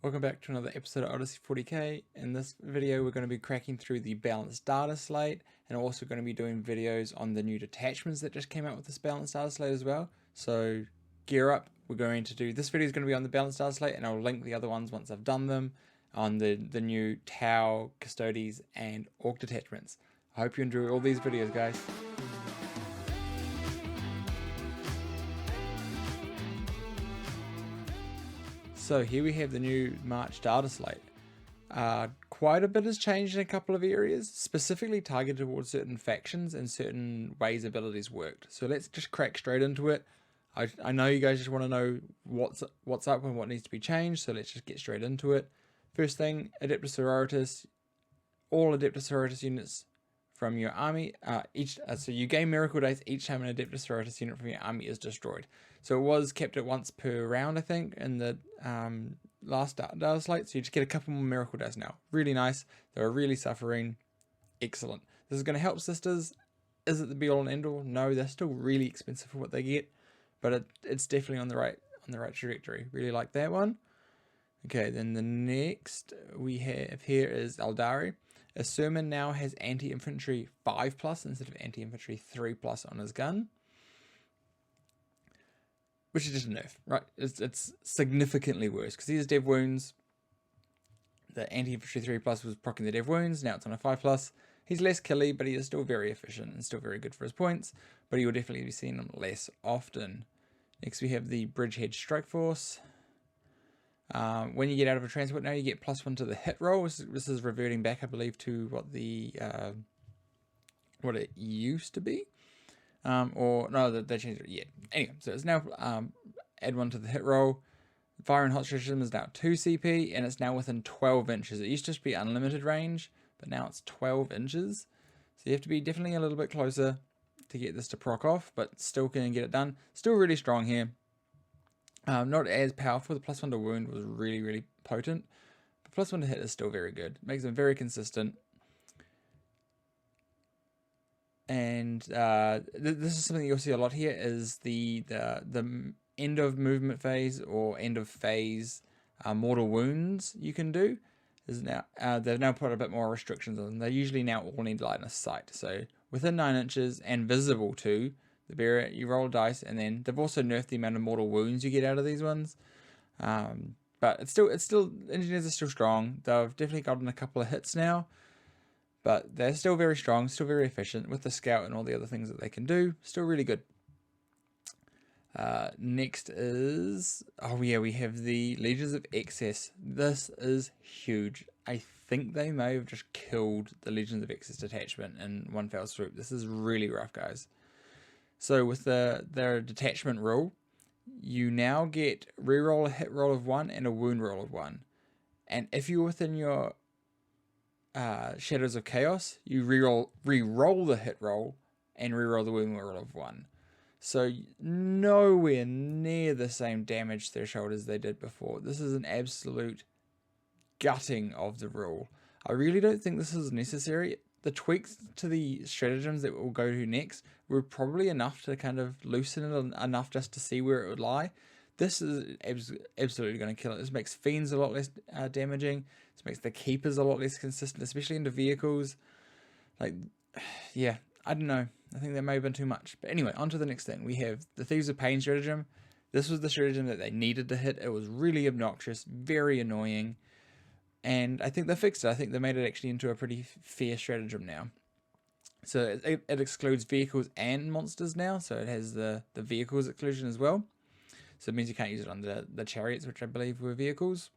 Welcome back to another episode of Odyssey 40k. In this video we're going to be cracking through the balanced data slate, and also going to be doing videos on the new detachments that just came out with this balanced data slate as well. So gear up, we're going to do, this video is going to be on the balanced data slate, and I'll link the other ones once I've done them on the new Tau, Custodes and Orc detachments. I hope you enjoy all these videos, guys. So here we have the new March data slate. Quite a bit has changed in a couple of areas, specifically targeted towards certain factions and certain ways abilities worked. So let's just crack straight into it. I know you guys just want to know what's up and what needs to be changed, so let's just get straight into it. First thing, Adeptus Sororitas. All Adeptus Sororitas units from your army, so you gain miracle dice each time an Adeptus Sororitas unit from your army is destroyed. So it was kept at once per round, I think, in the last data slate. So you just get a couple more miracle dice now. Really nice. They were really suffering. Excellent. This is going to help sisters. Is it the be all and end all? No, they're still really expensive for what they get, but it's definitely on the right trajectory. Really like that one. Okay, then the next we have here is Eldari. A Sermon now has anti-infantry 5+ instead of anti-infantry 3+ on his gun, which is just a nerf, right? It's significantly worse because he has dev wounds. The anti-infantry 3+ was proccing the dev wounds. Now it's on a 5+. He's less killy, but he is still very efficient and still very good for his points. But you will definitely be seeing him less often. Next we have the Bridgehead Strike Force. When you get out of a transport now, you get +1 to the hit roll. This is reverting back, I believe, to what what it used to be. Or no, they changed it. Yeah. Anyway, so it's now add 1 to the hit roll. Fire and hot stratagem is now 2 CP, and it's now within 12 inches. It used to just be unlimited range, but now it's 12 inches. So you have to be definitely a little bit closer to get this to proc off, but still can get it done. Still really strong here. Not as powerful. The +1 to wound was really potent, but +1 to hit is still very good. Makes them very consistent. And this is something you'll see a lot here, is the end of movement phase or end of phase mortal wounds you can do. Is now they've now put a bit more restrictions on them. They usually now all need line of sight, so within 9 inches and visible to the bearer, you roll dice, and then they've also nerfed the amount of mortal wounds you get out of these ones. But it's still engineers are still strong. They've definitely gotten a couple of hits now, but they're still very strong, still very efficient with the scout and all the other things that they can do. Still really good. Next is, we have the Legions of Excess. This is huge. I think they may have just killed the Legions of Excess detachment in one fell swoop. This is really rough, guys. So with their detachment rule, you now get reroll a hit roll of 1 and a wound roll of 1. And if you're within your Shadows of Chaos, you re-roll the hit roll and reroll the wound roll of 1. So nowhere near the same damage threshold as they did before. This is an absolute gutting of the rule. I really don't think this is necessary. The tweaks to the stratagems that we'll go to next were probably enough to kind of loosen it enough just to see where it would lie. This is absolutely going to kill it. This makes fiends a lot less damaging. This makes the keepers a lot less consistent, especially into vehicles. Like, yeah, I don't know. I think that may have been too much. But anyway, on to the next thing. We have the Thieves of Pain stratagem. This was the stratagem that they needed to hit. It was really obnoxious, very annoying. And I think they fixed it. I think they made it actually into a pretty fair stratagem now. So it excludes vehicles and monsters now. So it has the vehicles exclusion as well. So it means you can't use it on the chariots, which I believe were vehicles.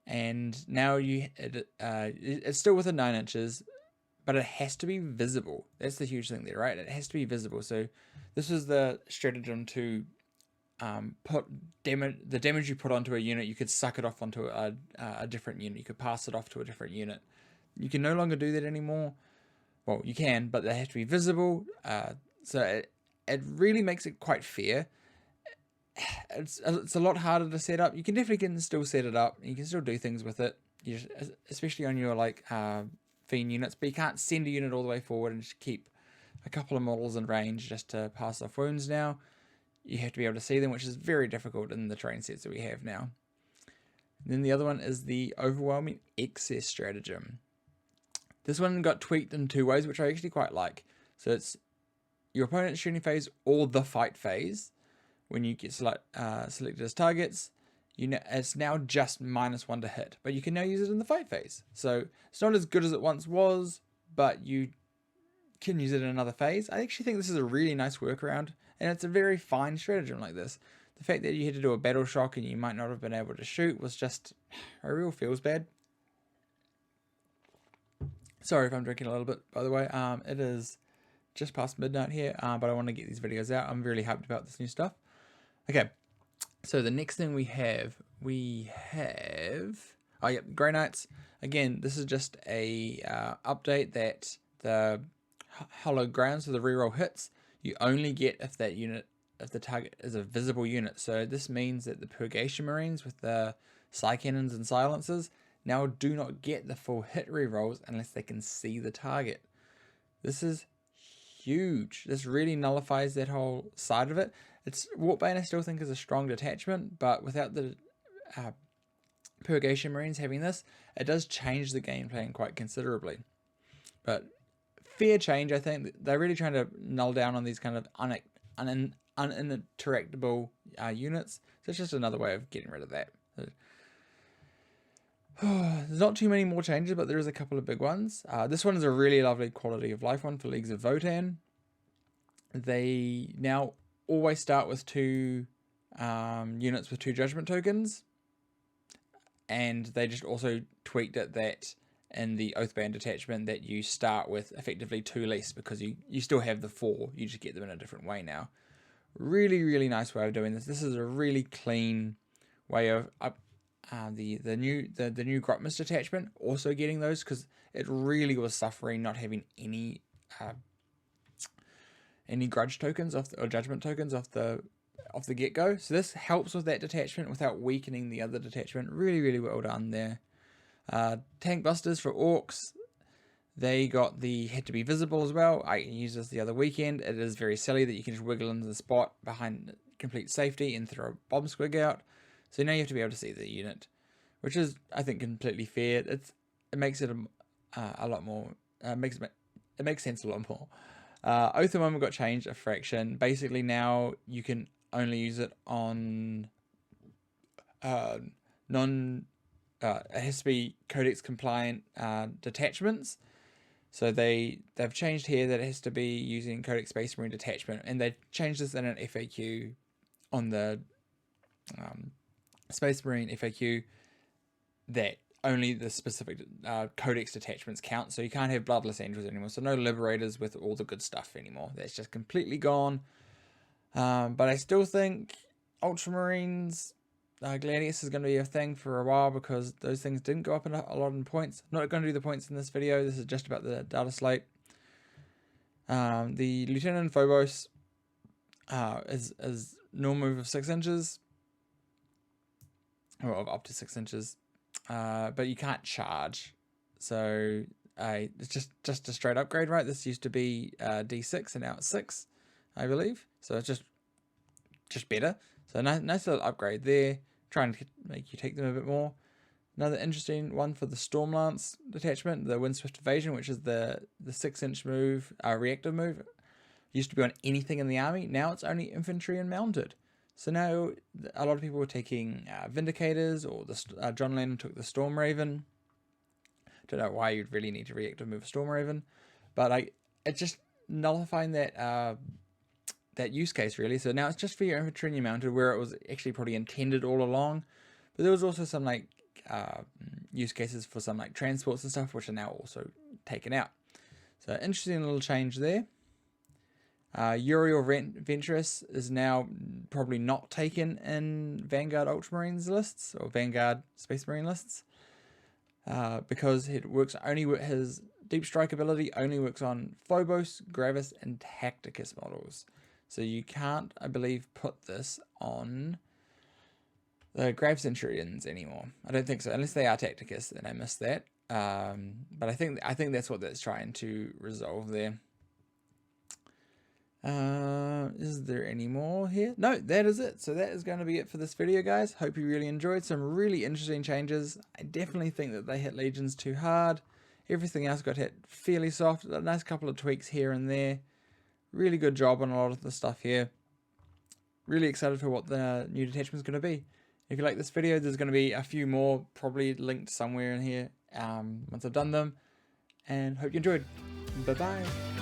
And now it's still within 9 inches, but it has to be visible. That's the huge thing there, right? It has to be visible. So this is the stratagem to put the damage you put onto a unit, you could suck it off onto a different unit. You could pass it off to a different unit. You can no longer do that anymore. Well, you can, but they have to be visible. So it really makes it quite fair. It's a lot harder to set up. You can definitely still set it up. You can still do things with it, especially on your fiend units. But you can't send a unit all the way forward and just keep a couple of models in range just to pass off wounds now. you have to be able to see them, which is very difficult in the terrain sets that we have now. And then the other one is the overwhelming excess stratagem. This one got tweaked in 2 ways, which I actually quite like. So it's your opponent's shooting phase or the fight phase. When you get selected as targets, it's now just -1 to hit, but you can now use it in the fight phase. So it's not as good as it once was, but you can use it in another phase. I actually think this is a really nice workaround, and it's a very fine stratagem like this. The fact that you had to do a battle shock and you might not have been able to shoot was just a real feels bad. Sorry if I'm drinking a little bit, by the way. It is just past midnight here, but I want to get these videos out. I'm really hyped about this new stuff. Okay, so the next thing we have, oh yeah, Grey Knights. Again, this is just a update that the hollow ground, so the reroll hits, you only get if the target is a visible unit. So this means that the Purgation Marines with the Psy Cannons and Silencers now do not get the full hit rerolls unless they can see the target. This is huge. This really nullifies that whole side of it. Wartbane I still think is a strong detachment, but without the Purgation Marines having this, it does change the gameplay quite considerably. But fair change, I think. They're really trying to null down on these kind of uninteractable units. So it's just another way of getting rid of that. There's not too many more changes, but there is a couple of big ones. This one is a really lovely quality of life one for Leagues of Votann. They now always start with 2 units with 2 judgment tokens, and they just also tweaked it that in the Oathband detachment that you start with effectively 2 less, because you still have the 4, you just get them in a different way now. Really nice way of doing this. This is a really clean way of the new Grotmist detachment also getting those, because it really was suffering not having any grudge tokens or judgment tokens off the get-go. So this helps with that detachment without weakening the other detachment. Really well done there. Tank busters for orcs, they had to be visible as well. I used this the other weekend. It is very silly that you can just wiggle into the spot behind complete safety and throw a bomb squig out. So now you have to be able to see the unit, which is, I think, completely fair. It makes it a lot more. It makes sense a lot more. Oath of Moment got changed a fraction. Basically now you can only use it on it has to be Codex compliant detachments. So they've changed here that it has to be using Codex Space Marine detachment, and they changed this in an FAQ on the Space Marine FAQ that only the specific Codex detachments count. So you can't have Bloodless Angels anymore. So no Liberators with all the good stuff anymore. That's just completely gone. But I still think Ultramarines, Gladius is going to be a thing for a while, because those things didn't go up a lot in points. Not going to do the points in this video. This is just about the data slate. The Lieutenant Phobos is normal move of 6 inches. Or of up to 6 inches. But you can't charge. So it's just a straight upgrade, right? This used to be D6 and now it's 6, I believe. So it's just better. So nice little upgrade there. Trying to make you take them a bit more. Another interesting one for the Stormlance detachment, the Windswift Evasion, which is the 6-inch move, reactive move. Used to be on anything in the army. Now it's only infantry and mounted. So now a lot of people were taking Vindicators, or John Lennon took the Storm Raven. Don't know why you'd really need to reactive move a Storm Raven, but it's just nullifying that that use case really. So now it's just for your infantry and your mounted, where it was actually probably intended all along. But there was also some use cases for some transports and stuff, which are now also taken out. So interesting little change there. Uriel Ventress is now probably not taken in Vanguard Ultramarines lists or Vanguard Space Marine lists, because it works only with his Deep Strike ability only works on Phobos, Gravis, and Tacticus models. So you can't, I believe, put this on the Grave Centurions anymore. I don't think so, unless they are Tacticus, then I missed that. But I think that's what that's trying to resolve there. Is there any more here? No, that is it. So that is going to be it for this video, guys. Hope you really enjoyed. Some really interesting changes. I definitely think that they hit Legions too hard. Everything else got hit fairly soft. A nice couple of tweaks here and there. Really good job on a lot of the stuff here. Really excited for what the new detachment is going to be. If you like this video, there's going to be a few more probably linked somewhere in here once I've done them. And hope you enjoyed. Bye-bye.